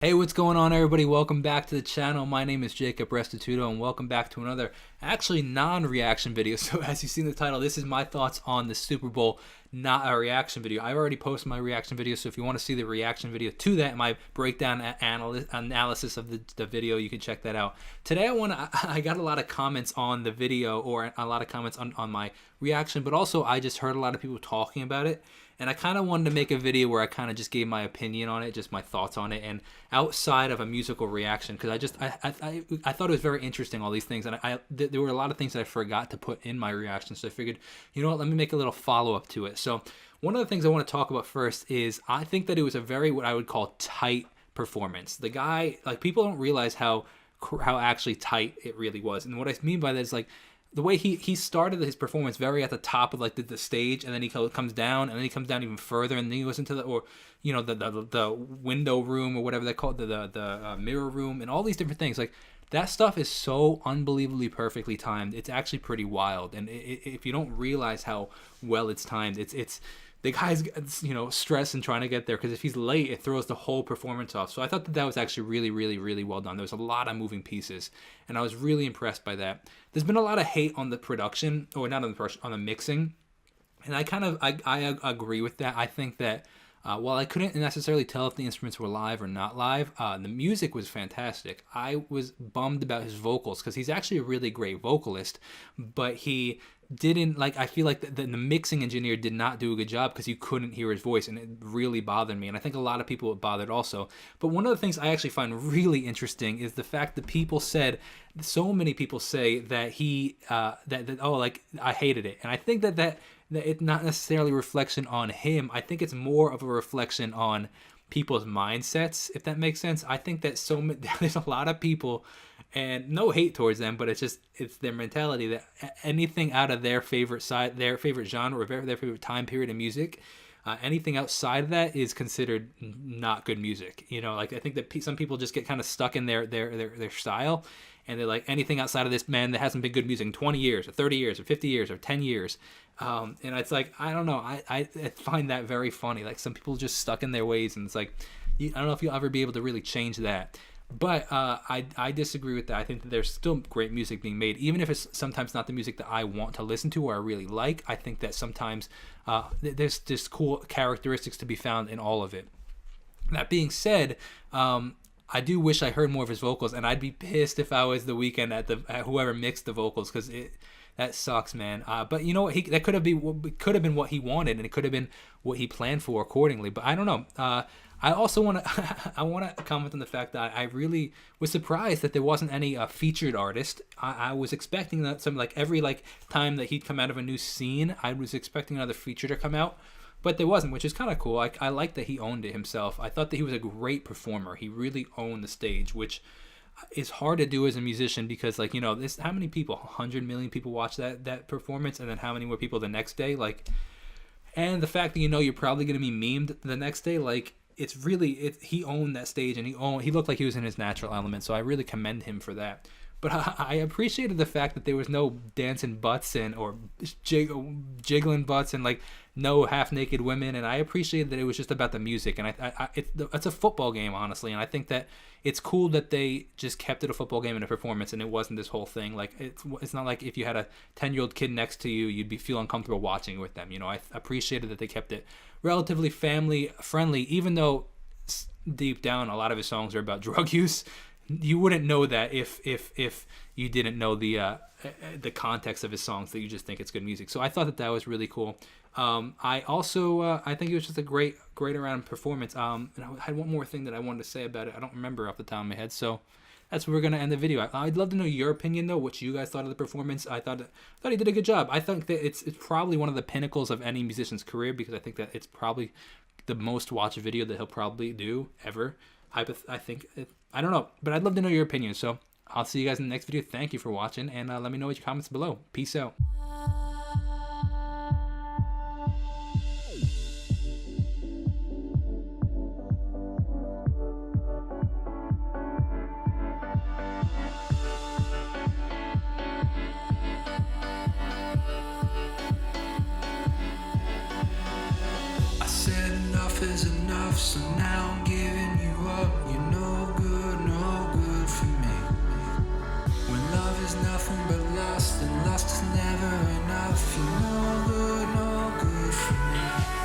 Hey, what's going on, everybody? Welcome back to the channel. My name is Jacob Restituto, and welcome back to another actually non-reaction video. So as you see in the title, this is my thoughts on the Super Bowl, not a reaction video. I've already posted my reaction video, so if you want to see the reaction video to that, my breakdown analysis of the video, you can check that out. Today I got a lot of comments on the video, or a lot of comments on my reaction, but also I just heard a lot of people talking about it. And I kind of wanted to make a video where I kind of just gave my opinion on it, just my thoughts on it, and outside of a musical reaction, because I thought it was very interesting, all these things, and there were a lot of things that I forgot to put in my reaction, so I figured, you know what, let me make a little follow-up to it. So one of the things I want to talk about first is I think that it was a very, what I would call, tight performance. The guy, like, people don't realize how actually tight it really was, and what I mean by that is, like, the way he started his performance very at the top of, like, the stage, and then he comes down, and then he comes down even further, and then he goes into the window room, or whatever they call it, the mirror room, and all these different things. Like, that stuff is so unbelievably perfectly timed. It's actually pretty wild, and if you don't realize how well it's timed, it's the guy's, stressing trying to get there, because if he's late, it throws the whole performance off. So I thought that was actually really, really, really well done. There was a lot of moving pieces, and I was really impressed by that. There's been a lot of hate on the production, or not on the production, on the mixing, and I agree with that. I think that while I couldn't necessarily tell if the instruments were live or not live, the music was fantastic. I was bummed about his vocals, because he's actually a really great vocalist, but he didn't, like, I feel like the mixing engineer did not do a good job, because you couldn't hear his voice, and it really bothered me, and I think a lot of people it bothered also. But one of the things I actually find really interesting is the fact that people said, so many people say that like, I hated it, and I think that it's not necessarily a reflection on him. I think it's more of a reflection on people's mindsets, if that makes sense. I think that there's a lot of people, and no hate towards them, but it's their mentality that anything out of their favorite side, their favorite genre, or their favorite time period of music, anything outside of that is considered not good music. Like, I think that some people just get kind of stuck in their style, and they're like, anything outside of this, man, that hasn't been good music in 20 years or 30 years or 50 years or 10 years. And it's like, I don't know, I find that very funny. Like, some people just stuck in their ways, and it's like, I don't know if you'll ever be able to really change that. But I disagree with that. I think that there's still great music being made, even if it's sometimes not the music that I want to listen to or I really like. I think that sometimes there's just cool characteristics to be found in all of it. That being said, I do wish I heard more of his vocals, and I'd be pissed if I was The Weeknd at whoever mixed the vocals, because that sucks, man. But you know what? That could have been what he wanted, and it could have been what he planned for accordingly. But I don't know. I also want to comment on the fact that I really was surprised that there wasn't any featured artist. I was expecting that every time that he'd come out of a new scene, I was expecting another feature to come out. But there wasn't, which is kind of cool. I like that he owned it himself. I thought that he was a great performer. He really owned the stage, which is hard to do as a musician, because, like, this, how many people, 100 million people watch that performance, and then how many more people the next day, like, and the fact that you're probably going to be memed the next day, like, he owned that stage, and he looked like he was in his natural element, so I really commend him for that. But I appreciated the fact that there was no dancing butts or jiggling butts, and, like, no half-naked women, and I appreciated that it was just about the music. And it's a football game, honestly, and I think that it's cool that they just kept it a football game and a performance, and it wasn't this whole thing. Like, it's not like if you had a 10-year-old kid next to you, you'd feel uncomfortable watching it with them. I appreciated that they kept it relatively family-friendly, even though deep down a lot of his songs are about drug use. You wouldn't know that if you didn't know the context of his songs, that you just think it's good music. So I thought that was really cool. I also I think it was just a great around performance. And I had one more thing that I wanted to say about it. I don't remember off the top of my head. So that's where we're gonna end the video. I'd love to know your opinion, though, what you guys thought of the performance. I thought he did a good job. I think that it's probably one of the pinnacles of any musician's career, because I think that it's probably the most watched video that he'll probably do ever. I think I don't know, but I'd love to know your opinion. So I'll see you guys in the next video. Thank you for watching, and let me know what your comments below. Peace out. I said enough is enough, so now I'm giving you up, lost, and lost is never enough. You're no good, no good for me.